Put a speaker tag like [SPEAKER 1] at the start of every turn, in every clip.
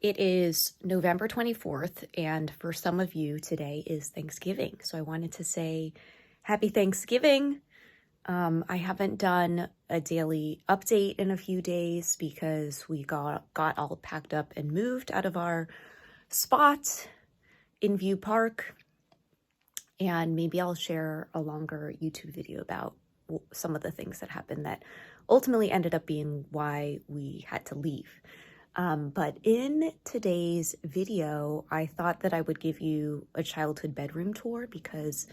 [SPEAKER 1] It is November 24th, and for some of you, today is Thanksgiving. So I wanted to say happy Thanksgiving. I haven't done a daily update in a few days because we got all packed up and moved out of our spot in View Park. And maybe I'll share a longer YouTube video about some of the things that happened that ultimately ended up being why we had to leave. But in today's video, I thought that I would give you a childhood bedroom tour because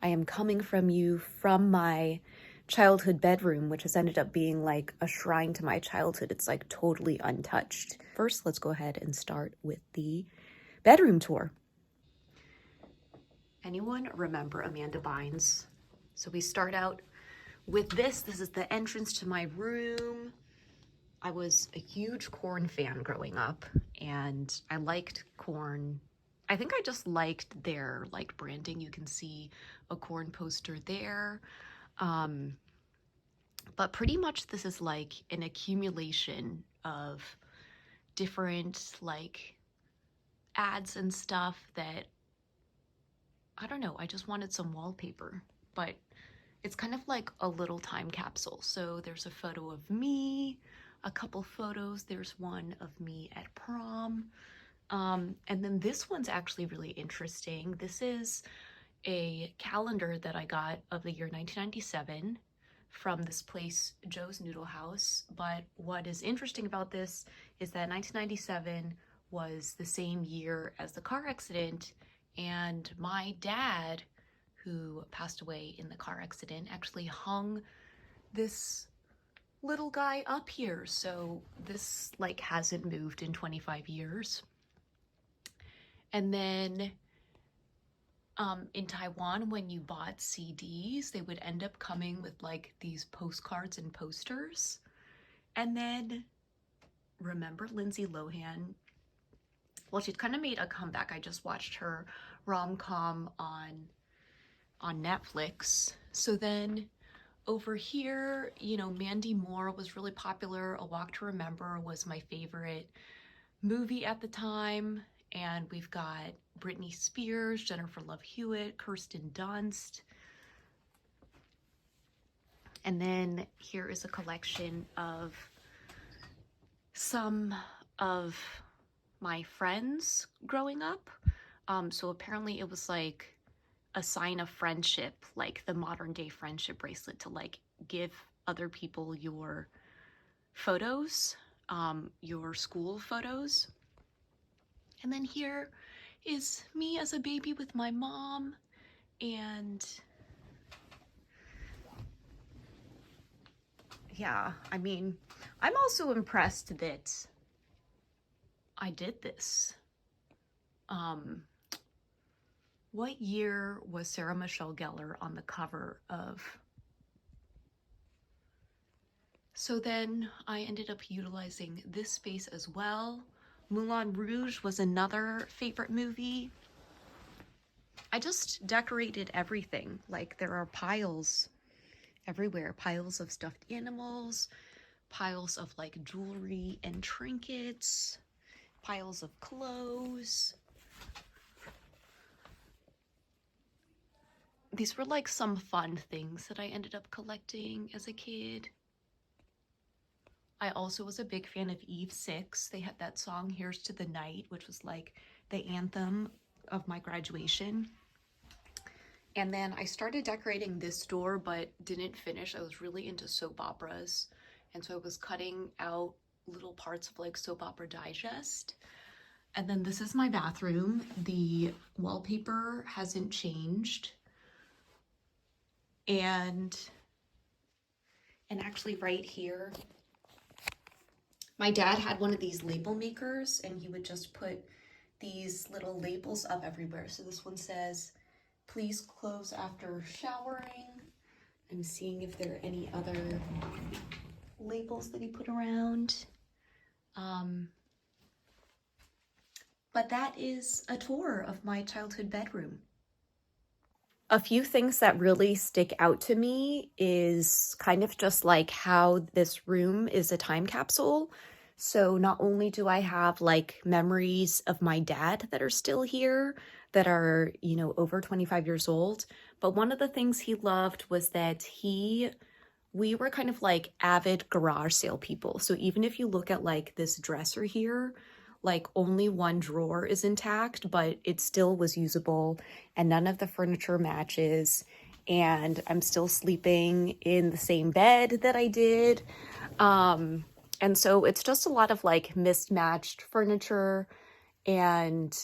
[SPEAKER 1] I am coming from my childhood bedroom, which has ended up being like a shrine to my childhood. It's like totally untouched. First, let's go ahead and start with the bedroom tour. Anyone remember Amanda Bynes? So we start out with this. This is the entrance to my room. I was a huge Korn fan growing up, and I liked Korn. I think I just liked their branding. You can see a Korn poster there. But pretty much this is like an accumulation of different ads and stuff that, I don't know, I just wanted some wallpaper, but it's kind of like a little time capsule. So there's a photo of me, a couple photos. There's one of me at prom. And then this one's actually really interesting. This is a calendar that I got of the year 1997 from this place, Joe's Noodle House. But what is interesting about this is that 1997 was the same year as the car accident, and my dad, who passed away in the car accident, actually hung this little guy up here. So this hasn't moved in 25 years. And then in Taiwan, when you bought CDs, they would end up coming with these postcards and posters. And then remember Lindsay Lohan? Well, she's kind of made a comeback. I just watched her rom-com on Netflix. So then over here, Mandy Moore was really popular. A Walk to Remember was my favorite movie at the time. And we've got Britney Spears, Jennifer Love Hewitt, Kirsten Dunst. And then here is a collection of some of my friends growing up. So apparently it was like a sign of friendship, like the modern day friendship bracelet, to give other people your photos, your school photos. And then here is me as a baby with my mom. And yeah, I mean, I'm also impressed that I did this. What year was Sarah Michelle Gellar on the cover of? So then I ended up utilizing this space as well. Moulin Rouge was another favorite movie. I just decorated everything. There are piles everywhere, piles of stuffed animals, piles of jewelry and trinkets, piles of clothes. These were some fun things that I ended up collecting as a kid. I also was a big fan of Eve 6. They had that song, Here's to the Night, which was the anthem of my graduation. And then I started decorating this door, but didn't finish. I was really into soap operas. And so I was cutting out little parts of Soap Opera Digest. And then this is my bathroom. The wallpaper hasn't changed. And actually right here, my dad had one of these label makers, and he would just put these little labels up everywhere. So this one says, please close after showering. I'm seeing if there are any other labels that he put around. But that is a tour of my childhood bedroom. A few things that really stick out to me is kind of just how this room is a time capsule. So not only do I have like memories of my dad that are still here, that are, you know, over 25 years old, but one of the things he loved was that we were kind of like avid garage sale people. So even if you look at like this dresser here, like only one drawer is intact, but it still was usable and none of the furniture matches. And I'm still sleeping in the same bed that I did. Um, and so it's just a lot of like mismatched furniture and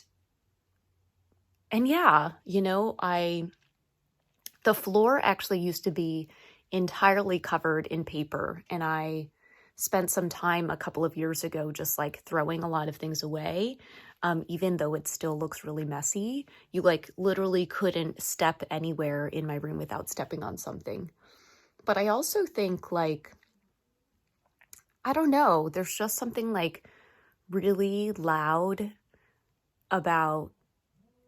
[SPEAKER 1] yeah, you know, the floor actually used to be entirely covered in paper, and I spent some time a couple of years ago just like throwing a lot of things away. Even though it still looks really messy, you like literally couldn't step anywhere in my room without stepping on something. But I also think like, I don't know, there's just something like really loud about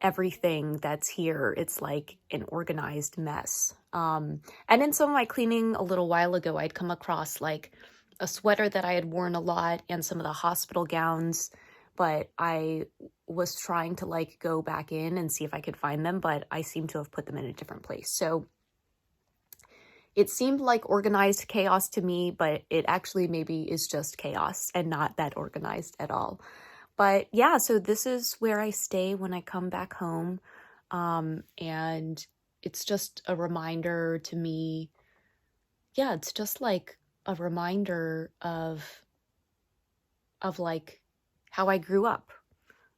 [SPEAKER 1] everything that's here. It's like an organized mess. And in some of my cleaning a little while ago, I'd come across like a sweater that I had worn a lot and some of the hospital gowns, but I was trying to like go back in and see if I could find them, but I seem to have put them in a different place. So it seemed like organized chaos to me, but it actually maybe is just chaos and not that organized at all. But yeah, so this is where I stay when I come back home. And it's just a reminder to me. Yeah, it's just like a reminder of like how I grew up.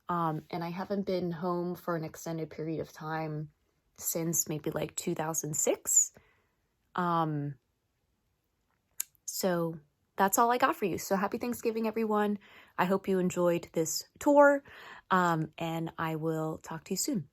[SPEAKER 1] And I haven't been home for an extended period of time since maybe like 2006. So that's all I got for you. So happy Thanksgiving, everyone. I hope you enjoyed this tour, and I will talk to you soon.